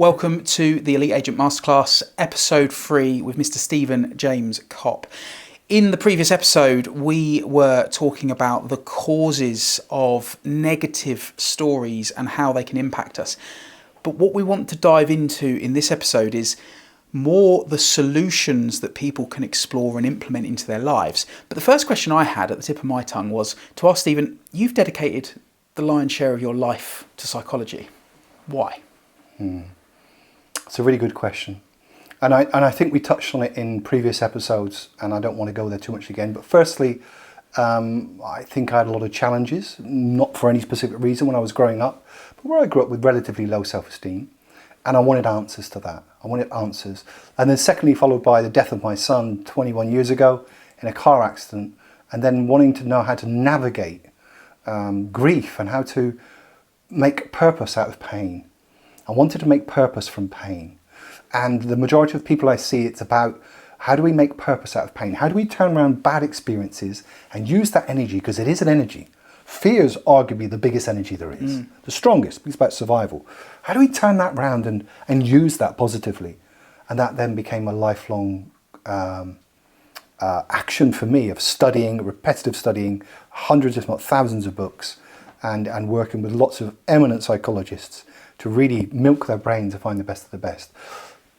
Welcome to the Elite Agent Masterclass, episode 3 with Mr. Stephen James Copp. In the previous episode, we were talking about the causes of negative stories and how they can impact us. But what we want to dive into in this episode is more the solutions that people can explore and implement into their lives. But the first question I had at the tip of my tongue was to ask Stephen, you've dedicated the lion's share of your life to psychology. Why? It's a really good question. And I think we touched on it in previous episodes, and I don't want to go there too much again. But firstly, I think I had a lot of challenges, not for any specific reason when I was growing up, but where I grew up with relatively low self-esteem. And I wanted answers to that. I wanted answers. And then secondly, followed by the death of my son 21 years ago in a car accident, and then wanting to know how to navigate grief and how to make purpose out of pain. I wanted to make purpose from pain. And the majority of people I see, it's about how do we make purpose out of pain? How do we turn around bad experiences and use that energy, because it is an energy. Fear is arguably the biggest energy there is, the strongest, because it's about survival. How do we turn that around and use that positively? And that then became a lifelong action for me of studying, repetitive studying, hundreds if not thousands of books, and working with lots of eminent psychologists to really milk their brain to find the best of the best.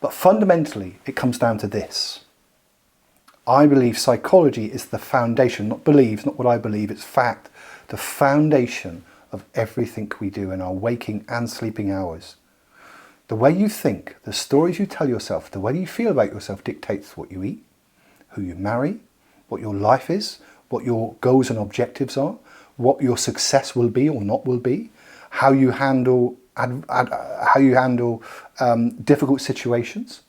But fundamentally, it comes down to this. I believe psychology is the foundation, not believe, not what I believe, it's fact, the foundation of everything we do in our waking and sleeping hours. The way you think, the stories you tell yourself, the way you feel about yourself dictates what you eat, who you marry, what your life is, what your goals and objectives are, what your success will be or not will be, how you handle difficult situations,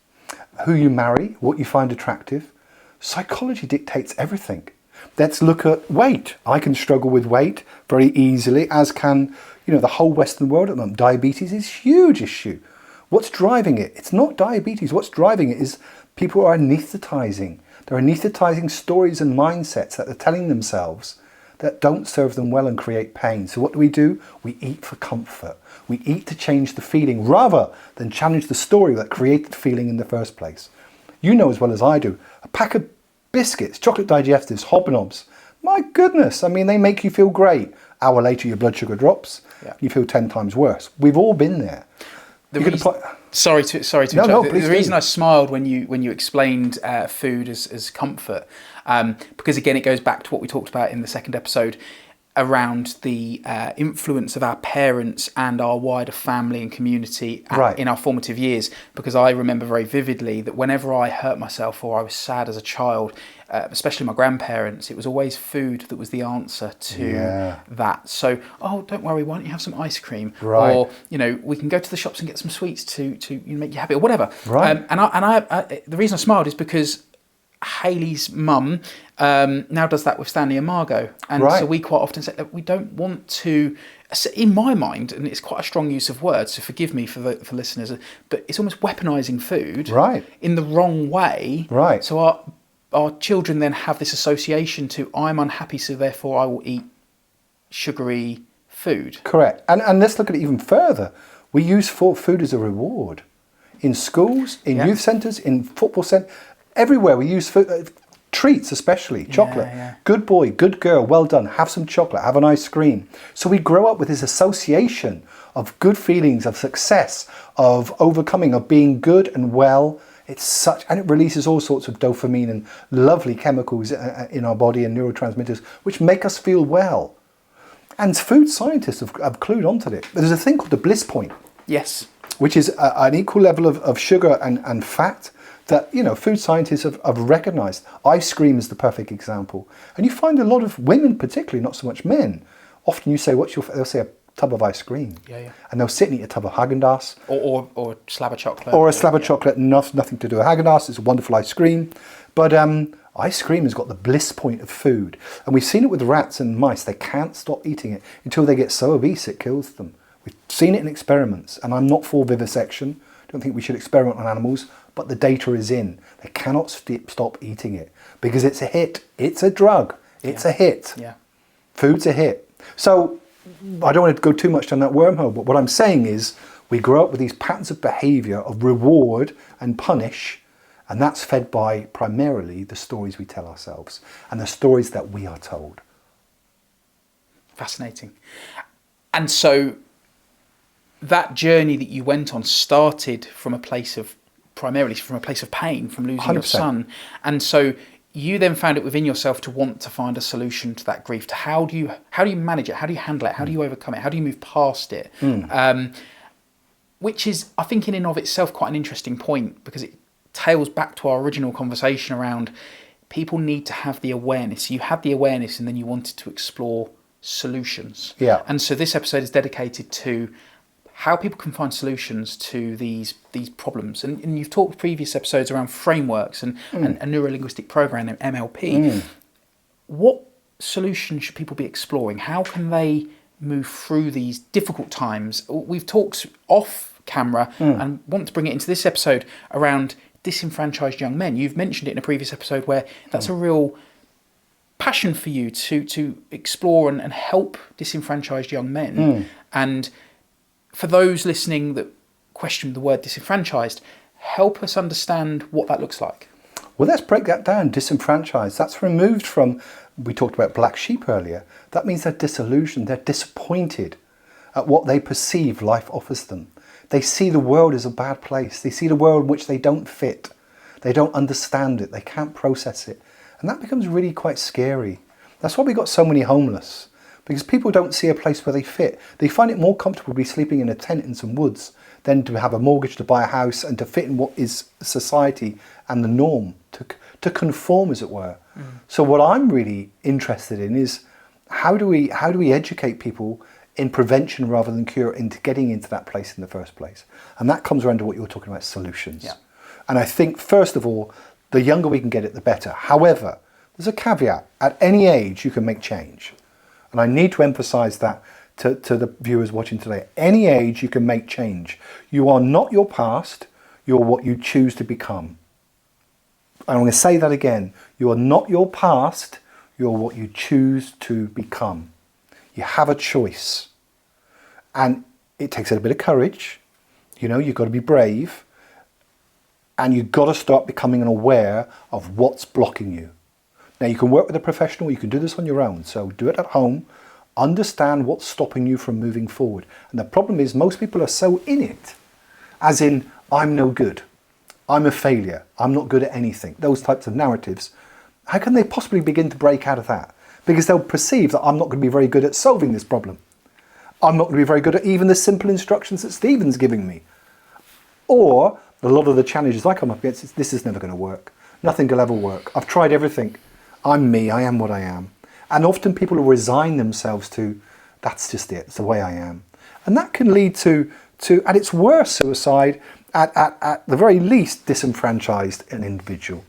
who you marry, what you find attractive. Psychology dictates everything. Let's look at weight. I can struggle with weight very easily, as can the whole Western world at the moment. Diabetes is a huge issue. What's driving it? It's not diabetes. What's driving it is people are anaesthetizing. They're anaesthetizing stories and mindsets that they're telling themselves that don't serve them well and create pain. So what do? We eat for comfort. We eat to change the feeling rather than challenge the story that created the feeling in the first place. You know as well as I do, a pack of biscuits, chocolate digestives, hobnobs, my goodness, they make you feel great. Hour later your blood sugar drops, you feel 10 times worse. We've all been there. Sorry to interrupt. The reason I smiled when you explained food as comfort, because again it goes back to what we talked about in the second episode around the influence of our parents and our wider family and community in our formative years. Because I remember very vividly that whenever I hurt myself or I was sad as a child, especially my grandparents, it was always food that was the answer to that. So, don't worry, why don't you have some ice cream? Right. Or, we can go to the shops and get some sweets to make you happy or whatever. Right. And I the reason I smiled is because Hayley's mum now does that with Stanley and Margot. And so we quite often say that we don't want to, in my mind, and it's quite a strong use of words, so forgive me for listeners, but it's almost weaponising food in the wrong way. Right. So our children then have this association to, I'm unhappy, so therefore I will eat sugary food. Correct. And let's look at it even further. We use food as a reward. In schools, in youth centres, in football centres, everywhere we use food, treats especially, chocolate. Good boy, good girl, well done, have some chocolate, have an ice cream. So we grow up with this association of good feelings, of success, of overcoming, of being good and well. And it releases all sorts of dopamine and lovely chemicals in our body and neurotransmitters, which make us feel well. And food scientists have clued onto it. There's a thing called the bliss point. Yes. Which is an equal level of sugar and fat that food scientists have recognised. Ice cream is the perfect example, and you find a lot of women, particularly, not so much men. Often you say, they'll say a tub of ice cream, and they'll sit and eat a tub of Haagen-Dazs, or a slab of chocolate, or a slab of chocolate. Nothing to do with Haagen-Dazs. It's a wonderful ice cream, but ice cream has got the bliss point of food, and we've seen it with rats and mice. They can't stop eating it until they get so obese it kills them. We've seen it in experiments, and I'm not for vivisection. I don't think we should experiment on animals, but the data is in. They cannot stop eating it because it's a hit. It's a drug. It's a hit. Yeah. Food's a hit. So I don't want to go too much down that wormhole, but what I'm saying is We grow up with these patterns of behavior of reward and punish, and that's fed by primarily the stories we tell ourselves and the stories that we are told. Fascinating. And so that journey that you went on started from a place of, primarily from a place of pain, from losing 100%. your son. And so you then found it within yourself to want to find a solution to that grief. To how do you manage it? How do you handle it? How do you overcome it? How do you move past it? Which is, I think, in and of itself quite an interesting point, because it tails back to our original conversation around people need to have the awareness. You had the awareness and then you wanted to explore solutions. Yeah. And so this episode is dedicated to how people can find solutions to these problems. And you've talked previous episodes around frameworks and a neuro-linguistic program, MLP. What solutions should people be exploring? How can they move through these difficult times? We've talked off camera and want to bring it into this episode around disenfranchised young men. You've mentioned it in a previous episode where that's a real passion for you to explore and help disenfranchised young men. And for those listening that question the word disenfranchised, help us understand what that looks like. Well, let's break that down. Disenfranchised, that's removed from, we talked about black sheep earlier. That means they're disillusioned, they're disappointed at what they perceive life offers them. They see the world as a bad place. They see the world in which they don't fit. They don't understand it. They can't process it. And that becomes really quite scary. That's why we got so many homeless, because people don't see a place where they fit. They find it more comfortable to be sleeping in a tent in some woods than to have a mortgage to buy a house and to fit in what is society and the norm, to conform, as it were. So what I'm really interested in is how do we educate people in prevention rather than cure into getting into that place in the first place? And that comes around to what you're talking about, solutions. Yeah. And I think, first of all, the younger we can get it, the better. However, there's a caveat. At any age, you can make change. And I need to emphasize that to the viewers watching today. Any age, you can make change. You are not your past. You're what you choose to become. And I'm going to say that again. You are not your past. You're what you choose to become. You have a choice. And it takes a bit of courage. You know, you've got to be brave. And you've got to start becoming aware of what's blocking you. Now, you can work with a professional. You can do this on your own. So do it at home. Understand what's stopping you from moving forward. And the problem is most people are so in it. As in, I'm no good. I'm a failure. I'm not good at anything. Those types of narratives. How can they possibly begin to break out of that? Because they'll perceive that I'm not going to be very good at solving this problem. I'm not going to be very good at even the simple instructions that Stephen's giving me. Or a lot of the challenges I come up against is, this is never going to work. Nothing will ever work. I've tried everything. I'm me. I am what I am. And often people will resign themselves to, that's just it. It's the way I am. And that can lead to at its worst, suicide, at the very least, disenfranchised an individual.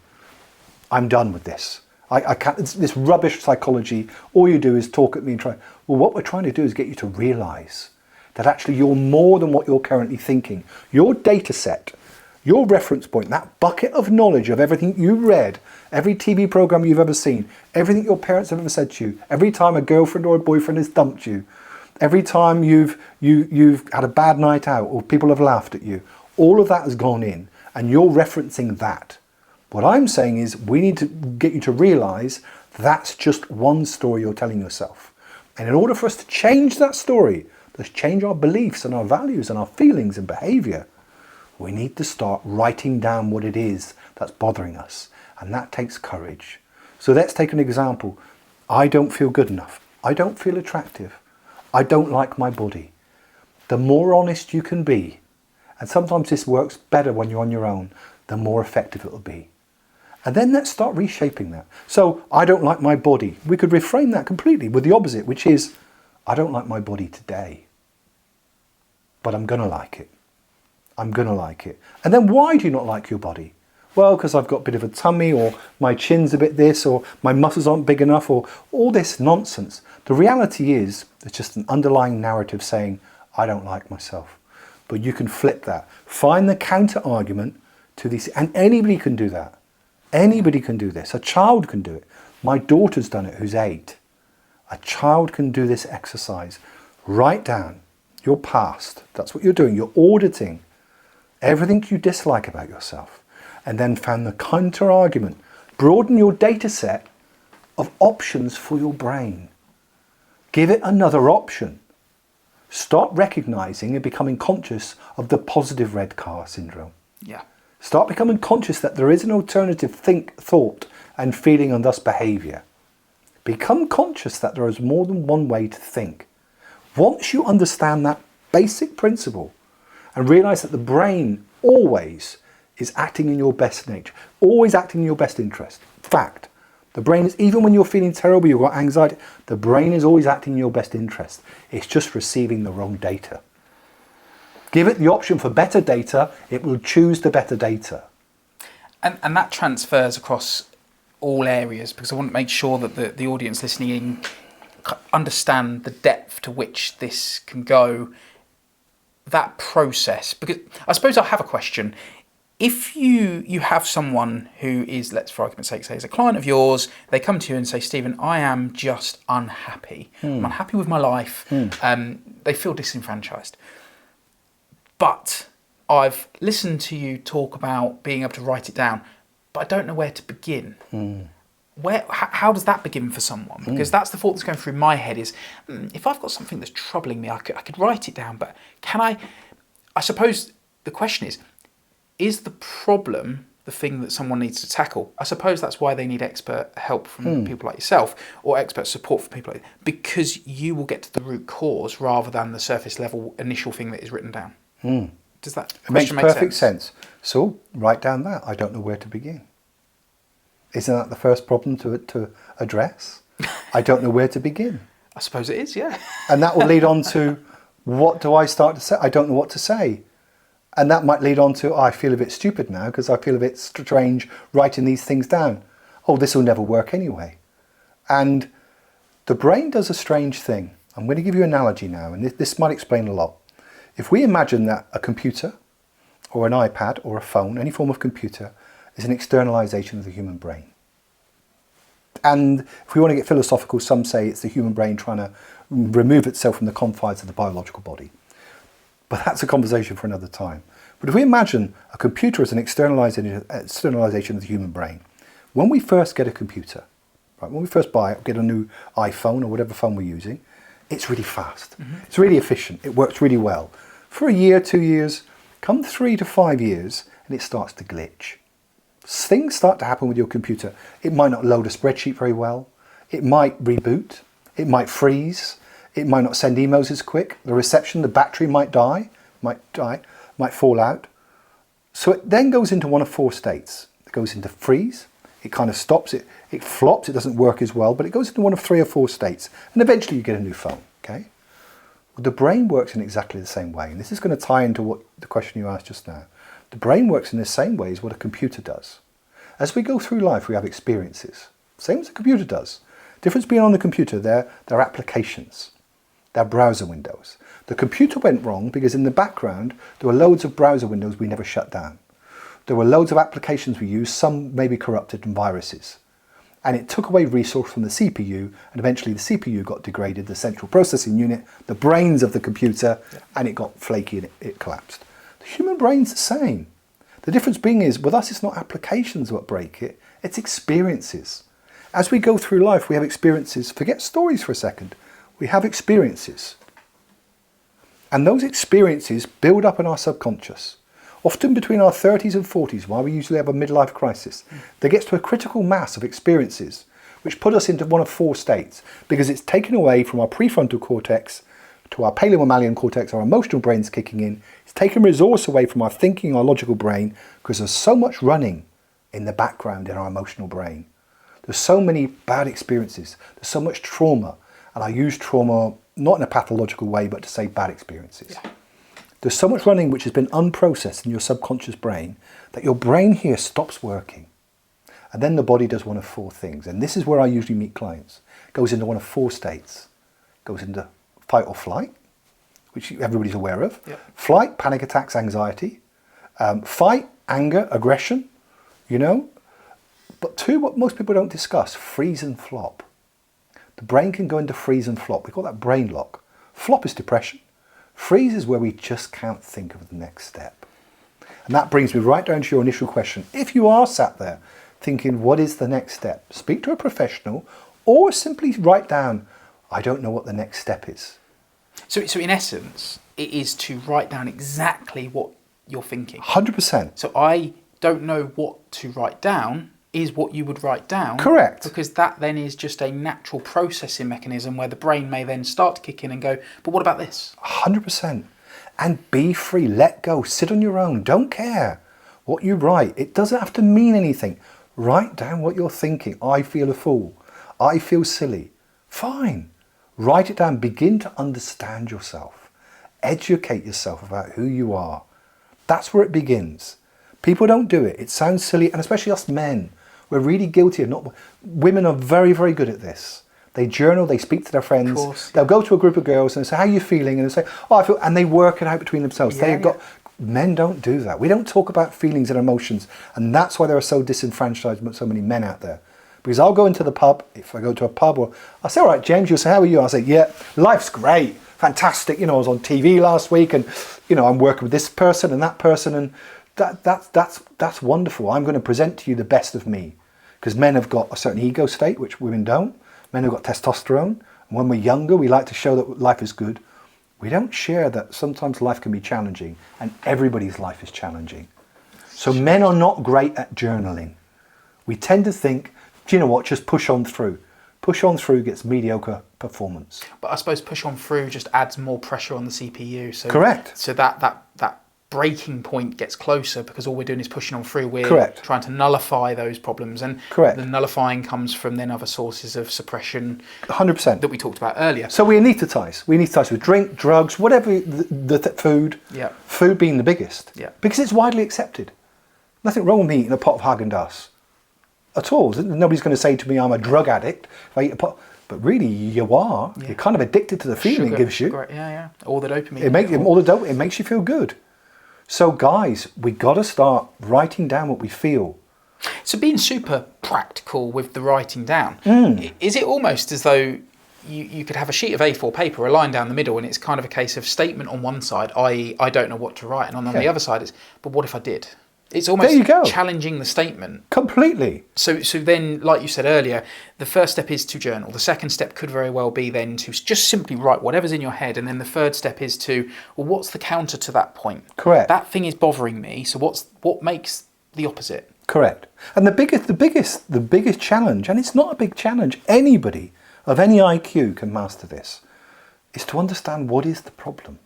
I'm done with this. I can't, it's this rubbish psychology. All you do is talk at me and try. Well, what we're trying to do is get you to realize that actually you're more than what you're currently thinking. Your data set, your reference point, that bucket of knowledge of everything you read, every TV program you've ever seen, everything your parents have ever said to you, every time a girlfriend or a boyfriend has dumped you, every time you've had a bad night out or people have laughed at you, all of that has gone in and you're referencing that. What I'm saying is we need to get you to realize that's just one story you're telling yourself. And in order for us to change that story, let's change our beliefs and our values and our feelings and behavior, we need to start writing down what it is that's bothering us. And that takes courage. So let's take an example. I don't feel good enough. I don't feel attractive. I don't like my body. The more honest you can be, and sometimes this works better when you're on your own, the more effective it'll be. And then let's start reshaping that. So I don't like my body. We could reframe that completely with the opposite, which is, I don't like my body today, but I'm going to like it. I'm going to like it. And then why do you not like your body? Well, because I've got a bit of a tummy, or my chin's a bit this, or my muscles aren't big enough, or all this nonsense. The reality is, it's just an underlying narrative saying, I don't like myself. But you can flip that. Find the counter argument to this, and anybody can do that. Anybody can do this. A child can do it. My daughter's done it, who's 8. A child can do this exercise. Write down your past. That's what you're doing. You're auditing everything you dislike about yourself, and then found the counter argument. Broaden your data set of options for your brain. Give it another option. Start recognizing and becoming conscious of the positive red car syndrome. Yeah. Start becoming conscious that there is an alternative thought and feeling and thus behavior. Become conscious that there is more than one way to think. Once you understand that basic principle and realize that the brain always is acting in your best nature, always acting in your best interest. Fact. The brain is, even when you're feeling terrible, you've got anxiety, the brain is always acting in your best interest. It's just receiving the wrong data. Give it the option for better data, it will choose the better data. And that transfers across all areas, because I want to make sure that the audience listening in understand the depth to which this can go, that process. Because I suppose I have a question. If you have someone who is, let's for argument's sake say, is a client of yours, they come to you and say, Stephen, I am just unhappy. I'm unhappy with my life. They feel disenfranchised. But I've listened to you talk about being able to write it down, but I don't know where to begin. How does that begin for someone? Because that's the thought that's going through my head is, if I've got something that's troubling me, I could write it down, but can I suppose the question is the problem the thing that someone needs to tackle? I suppose that's why they need expert help from people like yourself, or expert support from people like that, because you will get to the root cause rather than the surface level initial thing that is written down. Does that question make perfect sense? So write down that. I don't know where to begin. Isn't that the first problem to address? I don't know where to begin. I suppose it is, yeah. And that will lead on to, what do I start to say? I don't know what to say. And that might lead on to, I feel a bit stupid now because I feel a bit strange writing these things down. Oh, this will never work anyway. And the brain does a strange thing. I'm going to give you an analogy now, and this might explain a lot. If we imagine that a computer or an iPad or a phone, any form of computer, is an externalization of the human brain. And if we want to get philosophical, some say it's the human brain trying to remove itself from the confines of the biological body. But that's a conversation for another time. But if we imagine a computer as an externalization of the human brain, when we first get a computer, right, when we first buy it, get a new iPhone or whatever phone we're using, it's really fast. It's really efficient. It works really well. For a year, 2 years, come 3 to 5 years, and it starts to glitch. Things start to happen with your computer. It might not load a spreadsheet very well. It might reboot. It might freeze. It might not send emails as quick. The reception, the battery might fall out. So it then goes into one of 4 states. It goes into freeze. It kind of stops. It flops. It doesn't work as well, but it goes into one of 3 or 4 states. And eventually you get a new phone, okay? Well, the brain works in exactly the same way. And this is going to tie into what the question you asked just now. The brain works in the same way as what a computer does. As we go through life, we have experiences. Same as a computer does. Difference being on the computer, they're applications. They're browser windows. The computer went wrong because in the background, there were loads of browser windows we never shut down. There were loads of applications we used, some maybe corrupted and viruses. And it took away resource from the CPU, and eventually the CPU got degraded, the central processing unit, the brains of the computer, and it got flaky and it collapsed. The human brain's the same. The difference being is, with us, it's not applications what break it, it's experiences. As we go through life, we have experiences. Forget stories for a second. We have experiences. And those experiences build up in our subconscious. Often between our 30s and 40s, while we usually have a midlife crisis, there gets to a critical mass of experiences which put us into one of 4 states, because it's taken away from our prefrontal cortex to our paleomammalian cortex, our emotional brain's kicking in. It's taken resource away from our thinking, our logical brain, because there's so much running in the background in our emotional brain. There's so many bad experiences. There's so much trauma. And I use trauma not in a pathological way, but to say bad experiences. Yeah. There's so much running which has been unprocessed in your subconscious brain that your brain here stops working. And then the body does one of 4 things. And this is where I usually meet clients. It goes into one of 4 states. It goes into fight or flight, which everybody's aware of. Yep. Flight, panic attacks, anxiety. Fight, anger, aggression, you know. But 2, what most people don't discuss, freeze and flop. The brain can go into freeze and flop. We call that brain lock. Flop is depression. Freeze is where we just can't think of the next step. And that brings me right down to your initial question. If you are sat there thinking, what is the next step? Speak to a professional or simply write down, I don't know what the next step is. So in essence, it is to write down exactly what you're thinking. 100%. So I don't know what to write down is what you would write down. Correct. Because that then is just a natural processing mechanism where the brain may then start to kick in and go, but what about this? 100%. And be free, let go, sit on your own, don't care what you write. It doesn't have to mean anything. Write down what you're thinking. I feel a fool. I feel silly. Fine. Write it down. Begin to understand yourself. Educate yourself about who you are. That's where it begins. People don't do it. It sounds silly, and especially us men. We're really guilty of not... Women are very, very good at this. They journal, they speak to their friends. Of course. They'll go to a group of girls and say, how are you feeling? And they say, oh, I feel... And they work it out between themselves. Yeah, Men don't do that. We don't talk about feelings and emotions. And that's why there are so disenfranchised so many men out there. Because I'll go into the pub, if I go to a pub, or I'll say, all right, James, you'll say, how are you? I'll say, yeah, life's great, fantastic. You know, I was on TV last week and, you know, I'm working with this person and that person. And that's wonderful. I'm going to present to you the best of me. Because men have got a certain ego state, which women don't. Men have got testosterone. And when we're younger, we like to show that life is good. We don't share that sometimes life can be challenging, and everybody's life is challenging. So men are not great at journaling. We tend to think, do you know what, just push on through. Push on through gets mediocre performance. But I suppose push on through just adds more pressure on the CPU. So Correct. So that breaking point gets closer because all we're doing is pushing on through. We're Correct. trying to nullify those problems, and Correct. the nullifying comes from then other sources of suppression 100%. that we talked about earlier. So we anaesthetize. We anaesthetize with drink, drugs, whatever, the food. Yeah. Food being the biggest. Yeah. Because it's widely accepted. Nothing wrong with me eating a pot of Haagen-Dazs at all. Nobody's going to say to me I'm a drug addict if I eat a pot. But really, you are. Yeah. You're kind of addicted to the feeling Sugar, it gives you. great. Yeah. All the dopamine. It makes you feel good. So guys, we got to start writing down what we feel. So being super practical with the writing down, is it almost as though you could have a sheet of A4 paper, a line down the middle, and it's kind of a case of statement on one side, i.e. I don't know what to write, and on the other side it's, but what if I did? It's almost challenging the statement. Completely. So then, like you said earlier, the first step is to journal. The second step could very well be then to just simply write whatever's in your head. And then the third step is to, well, what's the counter to that point? Correct. That thing is bothering me. So what makes the opposite? Correct. And the biggest challenge, and it's not a big challenge, anybody of any IQ can master this, is to understand what is the problem.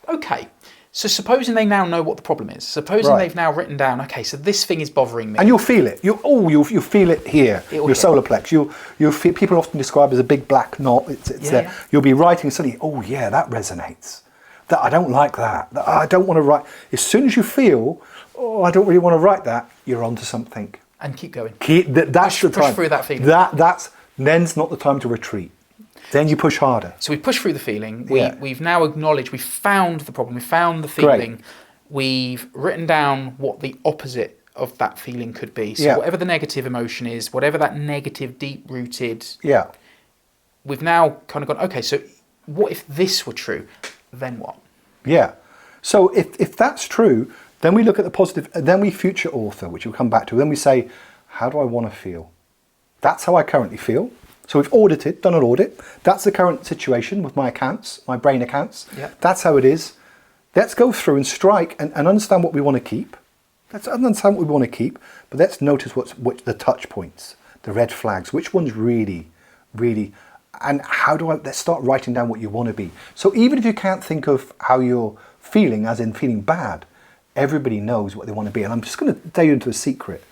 Okay. So supposing they now know what the problem is, supposing they've now written down, okay, so this thing is bothering me. And you'll feel it. You'll feel it here, your solar plex. You'll feel, people often describe as a big black knot. It's there. You'll be writing suddenly, oh yeah, that resonates. That I don't like that. I don't want to write. As soon as you feel, oh, I don't really want to write that, you're onto something. And keep going. That's the time. Push through that feeling. Then's not the time to retreat. Then you push harder. So we push through the feeling. We've now acknowledged, we've found the problem, we've found the feeling. Great. We've written down what the opposite of that feeling could be. So whatever the negative emotion is, whatever that negative, deep-rooted... Yeah. We've now kind of gone, okay, so what if this were true? Then what? Yeah. So if that's true, then we look at the positive, then we future author, which we'll come back to. Then we say, how do I want to feel? That's how I currently feel. So we've audited, done an audit. That's the current situation with my accounts, my brain accounts. Yep. That's how it is. Let's go through and strike and understand what we want to keep. Let's understand what we want to keep, but let's notice what's the touch points, the red flags, which one's really, and let's start writing down what you want to be. So even if you can't think of how you're feeling, as in feeling bad, everybody knows what they want to be. And I'm just going to tell you into a secret,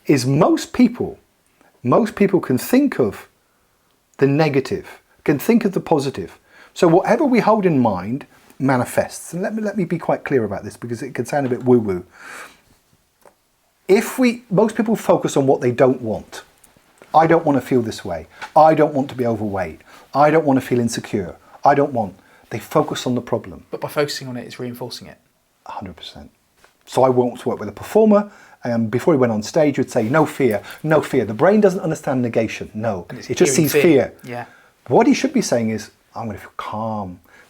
is most people can think of the negative, can think of the positive. So whatever we hold in mind manifests. And let me be quite clear about this because it can sound a bit woo-woo. Most people focus on what they don't want. I don't want to feel this way. I don't want to be overweight. I don't want to feel insecure. They focus on the problem. But by focusing on it, it's reinforcing it. 100%. So I once worked with a performer. Before he went on stage, he would say, no fear, no fear. The brain doesn't understand negation, no. It just sees fear. Yeah. What he should be saying is, I'm going to feel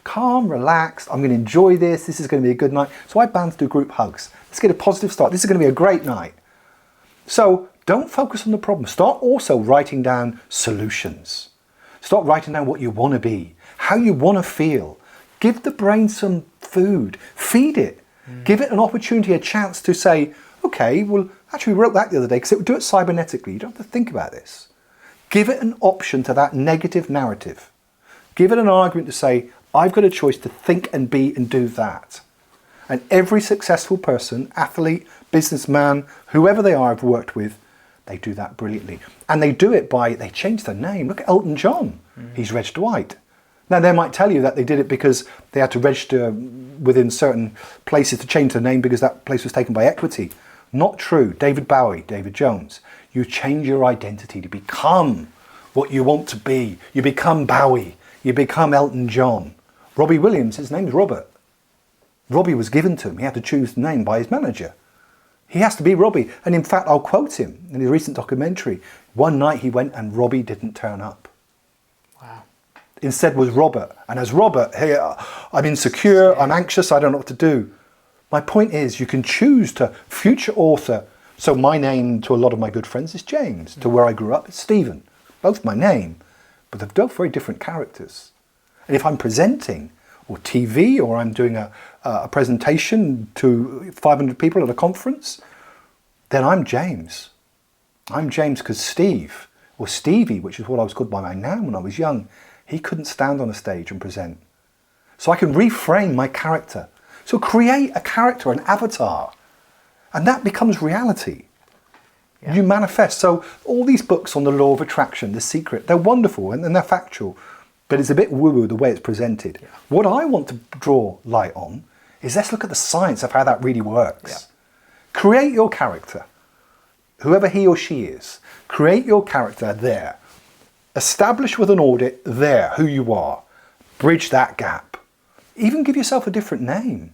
calm, relaxed. I'm going to enjoy this. This is going to be a good night. So I bound to do group hugs. Let's get a positive start. This is going to be a great night. So don't focus on the problem. Start also writing down solutions. Start writing down what you want to be, how you want to feel. Give the brain some food. Feed it. Give it an opportunity, a chance to say, okay, well, actually we wrote that the other day because it would do it cybernetically. You don't have to think about this. Give it an option to that negative narrative. Give it an argument to say, I've got a choice to think and be and do that. And every successful person, athlete, businessman, whoever they are I've worked with, they do that brilliantly. And they do it by, they change their name. Look at Elton John. He's Reg Dwight. Now they might tell you that they did it because they had to register within certain places to change their name because that place was taken by equity. Not true. David Bowie, David Jones. You change your identity to become what you want to be. You become Bowie. You become Elton John. Robbie Williams, his name's Robert. Robbie was given to him. He had to choose the name by his manager. He has to be Robbie. And in fact, I'll quote him in his recent documentary. One night he went and Robbie didn't turn up. Wow. Instead was Robert. And as Robert, hey, I'm insecure, I'm anxious, I don't know what to do. My point is you can choose to future author. So my name to a lot of my good friends is James. To where I grew up is Stephen. Both my name. But they're both very different characters. And if I'm presenting or TV or I'm doing a presentation to 500 people at a conference, then I'm James. I'm James because Steve, or Stevie, which is what I was called by my nan when I was young, he couldn't stand on a stage and present. So I can reframe my character. So create a character, an avatar, and that becomes reality. Yeah. You manifest. So all these books on the law of attraction, The Secret, they're wonderful and they're factual, but it's a bit woo-woo the way it's presented. Yeah. What I want to draw light on is let's look at the science of how that really works. Yeah. Create your character, whoever he or she is. Create your character there. Establish with an audit there who you are. Bridge that gap. Even give yourself a different name.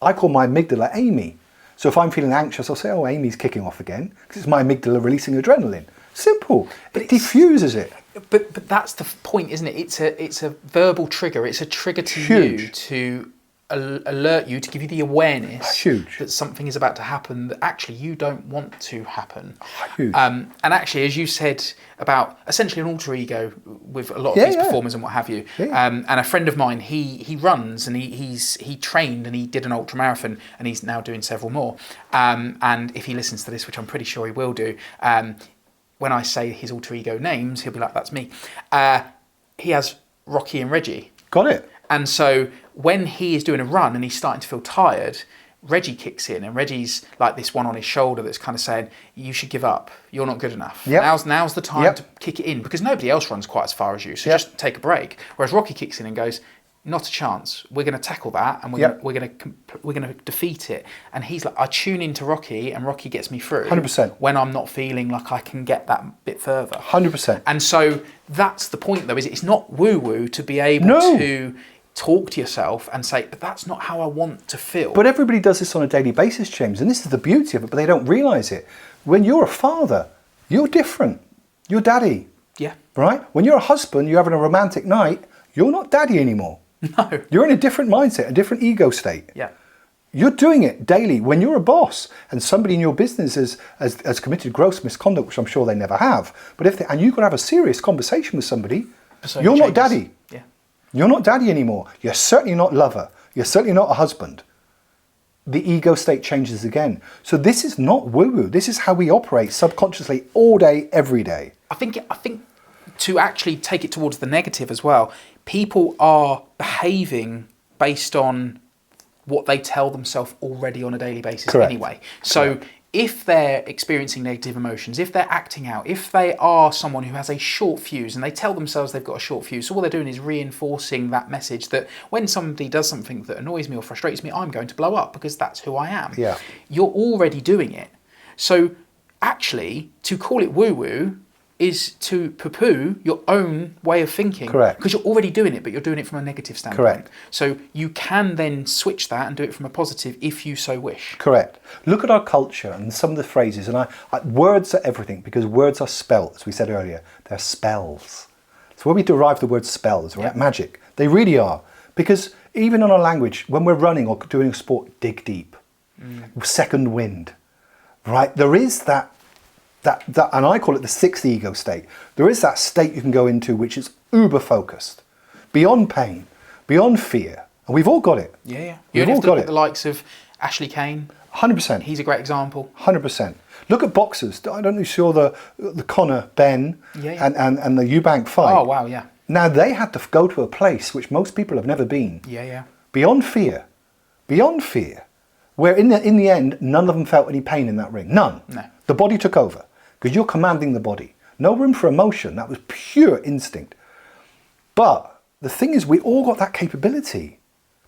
I call my amygdala Amy. So if I'm feeling anxious, I'll say, oh, Amy's kicking off again, because it's my amygdala releasing adrenaline. Simple. But it diffuses it. But that's the point, isn't it? It's a verbal trigger. It's a trigger to Huge. you to alert you, to give you the awareness Huge. that something is about to happen that actually you don't want to happen. Huge. And actually, as you said about essentially an alter ego with a lot of these performers and what have you. Yeah. And a friend of mine, he runs and he trained and he did an ultra marathon and he's now doing several more. And if he listens to this, which I'm pretty sure he will do, when I say his alter ego names, he'll be like, that's me. He has Rocky and Reggie. Got it. And so when he is doing a run and he's starting to feel tired, Reggie kicks in and Reggie's like this one on his shoulder that's kind of saying, you should give up. You're not good enough. Yep. Now's the time to kick it in because nobody else runs quite as far as you. So just take a break. Whereas Rocky kicks in and goes, not a chance. We're going to tackle that and we're going to defeat it. And he's like, I tune into Rocky and Rocky gets me through. 100%. When I'm not feeling like I can get that bit further. 100%. And so that's the point though, is it's not woo-woo to be able to talk to yourself and say, but that's not how I want to feel. But everybody does this on a daily basis, James, and this is the beauty of it, but they don't realise it. When you're a father, you're different. You're daddy. Yeah. Right? When you're a husband, you're having a romantic night, you're not daddy anymore. No. You're in a different mindset, a different ego state. Yeah. You're doing it daily. When you're a boss and somebody in your business has committed gross misconduct, which I'm sure they never have, but and you've got to have a serious conversation with somebody, you're not daddy. Yeah. You're not daddy anymore. You're certainly not lover. You're certainly not a husband. The ego state changes again. So this is not woo-woo. This is how we operate subconsciously all day, every day. I think to actually take it towards the negative as well, people are behaving based on what they tell themselves already on a daily basis. Correct. Anyway. So if they're experiencing negative emotions, if they're acting out, if they are someone who has a short fuse and they tell themselves they've got a short fuse, so all they're doing is reinforcing that message that when somebody does something that annoys me or frustrates me, I'm going to blow up because that's who I am. Yeah. You're already doing it. So actually, to call it woo-woo is to poo-poo your own way of thinking. Correct. Because you're already doing it, but you're doing it from a negative standpoint. Correct. So you can then switch that and do it from a positive if you so wish. Correct. Look at our culture and some of the phrases, and words are everything because words are spelt, as we said earlier. They're spells. So where we derive the word spells, right? Yeah. Magic. They really are. Because even in our language, when we're running or doing a sport, dig deep, second wind, right? There is that, and I call it the sixth ego state. There is that state you can go into which is uber focused, beyond pain, beyond fear. And we've all got it. Yeah, yeah. We've You all have to got look it. at the likes of Ashley Kane. 100%. He's a great example. 100%. Look at boxers. I don't know if you saw the Conor Ben Yeah. and the Eubank fight. Oh, wow, yeah. Now they had to go to a place which most people have never been. Yeah, yeah. Beyond fear, where in the end none of them felt any pain in that ring. None. No. The body took over because you're commanding the body. No room for emotion. That was pure instinct. But the thing is, we all got that capability.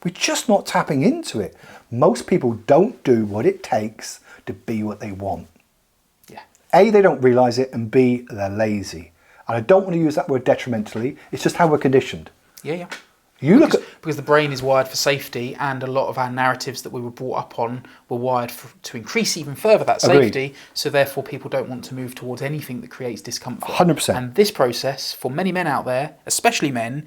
We're just not tapping into it. Most people don't do what it takes to be what they want. Yeah. A, they don't realise it, and B, they're lazy. And I don't want to use that word detrimentally. It's just how we're conditioned. Yeah, yeah. Because the brain is wired for safety, and a lot of our narratives that we were brought up on were wired to increase even further that safety. Agreed. So therefore, people don't want to move towards anything that creates discomfort. 100%. And this process, for many men out there, especially men,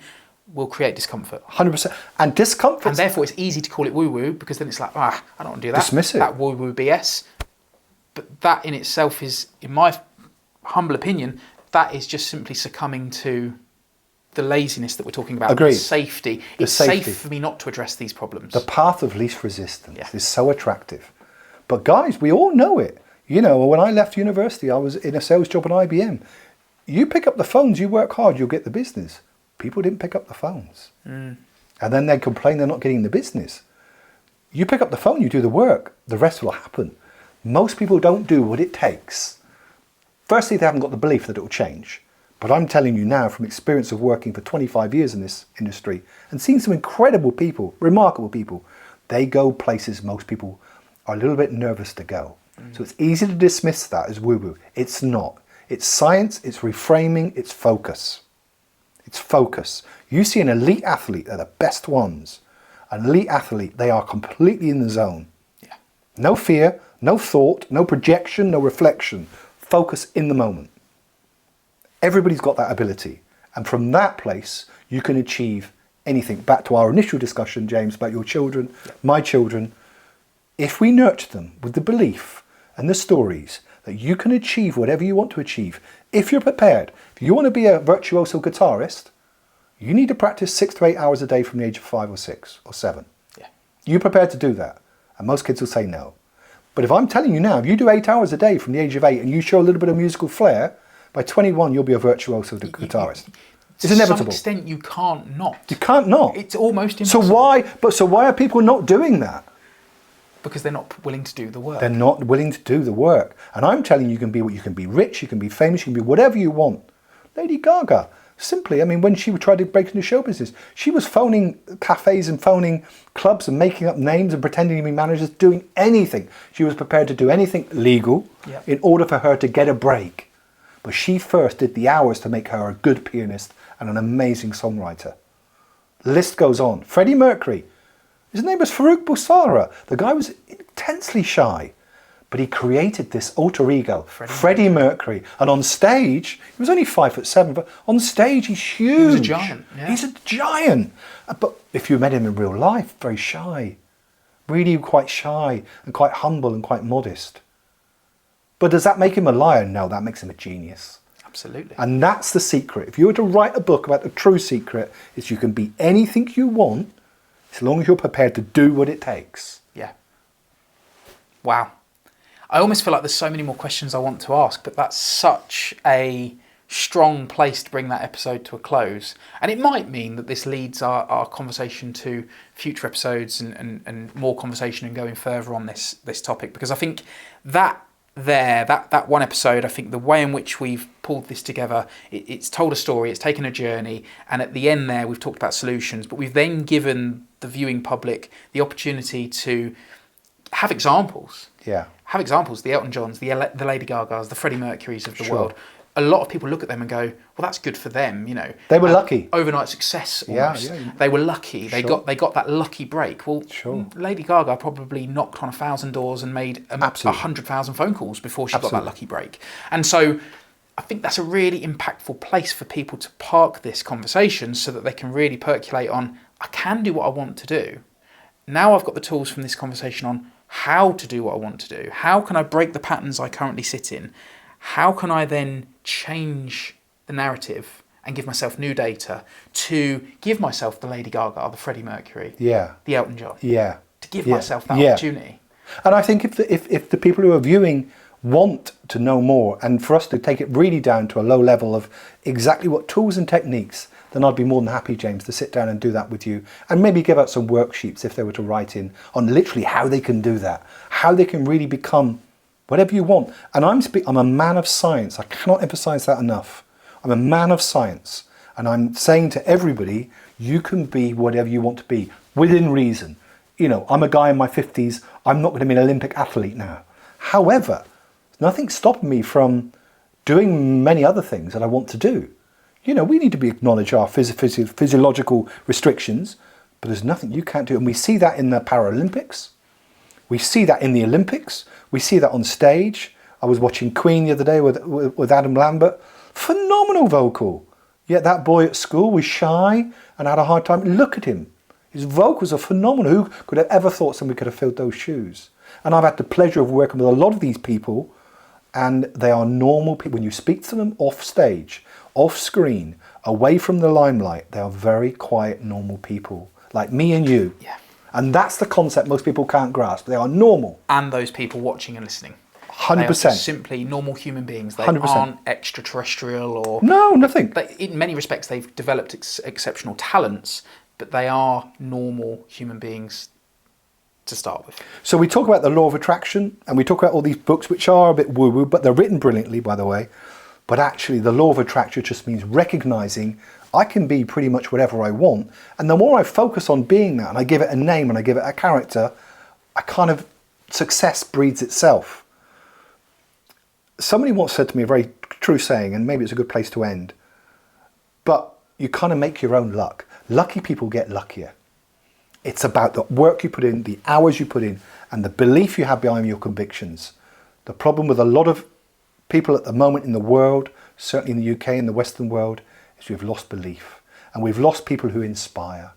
will create discomfort. 100%. And discomfort. And therefore, it's easy to call it woo-woo, because then it's like, I don't want to do that. Dismiss it. That woo-woo BS. But that in itself is, in my humble opinion, that is just simply succumbing to the laziness that we're talking about. Agreed. The safety. The It's safety. safe for me not to address these problems. The path of least resistance Yeah. is so attractive. But guys, we all know it. You know, when I left university, I was in a sales job at IBM. You pick up the phones, you work hard, you'll get the business. People didn't pick up the phones. And then they complain they're not getting the business. You pick up the phone, you do the work, the rest will happen. Most people don't do what it takes. Firstly, they haven't got the belief that it will change. But I'm telling you now from experience of working for 25 years in this industry and seeing some incredible people, remarkable people, they go places most people are a little bit nervous to go. So it's easy to dismiss that as woo-woo. It's not. It's science, it's reframing, it's focus. It's focus. You see an elite athlete, they're the best ones. An elite athlete, they are completely in the zone. Yeah. No fear, no thought, no projection, no reflection. Focus in the moment. Everybody's got that ability. And from that place, you can achieve anything. Back to our initial discussion, James, about your children, my children. If we nurture them with the belief and the stories that you can achieve whatever you want to achieve, if you're prepared, if you want to be a virtuoso guitarist, you need to practice 6 to 8 hours a day from the age of 5 or 6 or 7. Yeah. You prepared to do that? And most kids will say no. But if I'm telling you now, if you do 8 hours a day from the age of 8 and you show a little bit of musical flair, by 21 you'll be a virtuoso guitarist. It's inevitable. To some extent, you can't not. You can't not. It's almost So impossible. why are people not doing that? Because they're not willing to do the work. They're not willing to do the work. And I'm telling you, you can be what you can be rich, you can be famous, you can be whatever you want. Lady Gaga, simply, I mean, when she tried to break into show business, she was phoning cafes and phoning clubs and making up names and pretending to be managers, doing anything. She was prepared to do anything legal in order for her to get a break. But she first did the hours to make her a good pianist and an amazing songwriter. The list goes on. Freddie Mercury. His name was Farouk Boussara. The guy was intensely shy, but he created this alter ego, Freddie Mercury. And on stage, he was only 5'7", but on stage he's huge. He was a giant. Yeah. He's a giant. But if you met him in real life, very shy, really quite shy and quite humble and quite modest. But does that make him a liar? No, that makes him a genius. Absolutely. And that's the secret. If you were to write a book about the true secret, is you can be anything you want as long as you're prepared to do what it takes. Yeah. Wow. I almost feel like there's so many more questions I want to ask, but that's such a strong place to bring that episode to a close. And it might mean that this leads our conversation to future episodes and more conversation and going further on this topic, because I think that one episode, I think the way in which we've pulled this together, it's told a story, it's taken a journey, and at the end there we've talked about solutions, but we've then given the viewing public the opportunity to have examples. Yeah. Have examples, the Elton Johns, the Lady Gagas, the Freddie Mercurys of the world. A lot of people look at them and go, well, that's good for them, you know. They were lucky. Overnight success almost. Yeah. They were lucky. They got that lucky break. Well, Lady Gaga probably knocked on 1,000 doors and made 100,000 phone calls before she got that lucky break. And so I think that's a really impactful place for people to park this conversation so that they can really percolate on, I can do what I want to do. Now I've got the tools from this conversation on how to do what I want to do. How can I break the patterns I currently sit in? How can I then change the narrative and give myself new data to give myself the Lady Gaga, the Freddie Mercury, the Elton John, to give myself that opportunity. And I think if the people who are viewing want to know more, and for us to take it really down to a low level of exactly what tools and techniques, then I'd be more than happy, James, to sit down and do that with you, and maybe give out some worksheets if they were to write in on literally how they can do that, how they can really become whatever you want. And I'm a man of science. I cannot emphasize that enough. I'm a man of science, and I'm saying to everybody, you can be whatever you want to be within reason. You know, I'm a guy in my 50s. I'm not going to be an Olympic athlete now. However, nothing's stopping me from doing many other things that I want to do. You know, we need to acknowledge our physiological restrictions, but there's nothing you can't do. And we see that in the Paralympics. We see that in the Olympics. We see that on stage. I was watching Queen the other day with Adam Lambert. Phenomenal vocal. Yet that boy at school was shy and had a hard time. Look at him. His vocals are phenomenal. Who could have ever thought somebody could have filled those shoes? And I've had the pleasure of working with a lot of these people, and they are normal people. When you speak to them off stage, off screen, away from the limelight, they are very quiet, normal people, like me and you. Yeah. And that's the concept most people can't grasp. They are normal. And those people watching and listening. 100%. They are just simply normal human beings. They 100%. aren't extraterrestrial or... No, nothing. In many respects, they've developed exceptional talents, but they are normal human beings to start with. So we talk about the law of attraction, and we talk about all these books which are a bit woo-woo, but they're written brilliantly, by the way. But actually, the law of attraction just means recognizing I can be pretty much whatever I want. And the more I focus on being that, and I give it a name and I give it a character, success breeds itself. Somebody once said to me a very true saying, and maybe it's a good place to end, but you kind of make your own luck. Lucky people get luckier. It's about the work you put in, the hours you put in, and the belief you have behind your convictions. The problem with a lot of people at the moment in the world, certainly in the UK and the Western world, is we've lost belief. And we've lost people who inspire.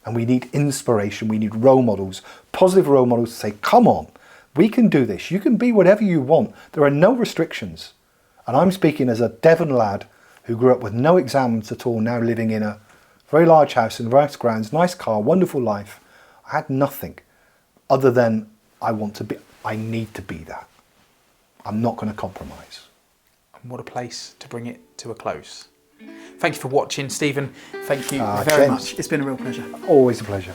And we need inspiration. We need role models, positive role models to say, come on, we can do this. You can be whatever you want. There are no restrictions. And I'm speaking as a Devon lad who grew up with no exams at all, now living in a very large house in rice grounds, nice car, wonderful life. I had nothing other than I need to be that. I'm not going to compromise. And what a place to bring it to a close. Thank you for watching, Stephen. Thank you very much. It's been a real pleasure. Always a pleasure.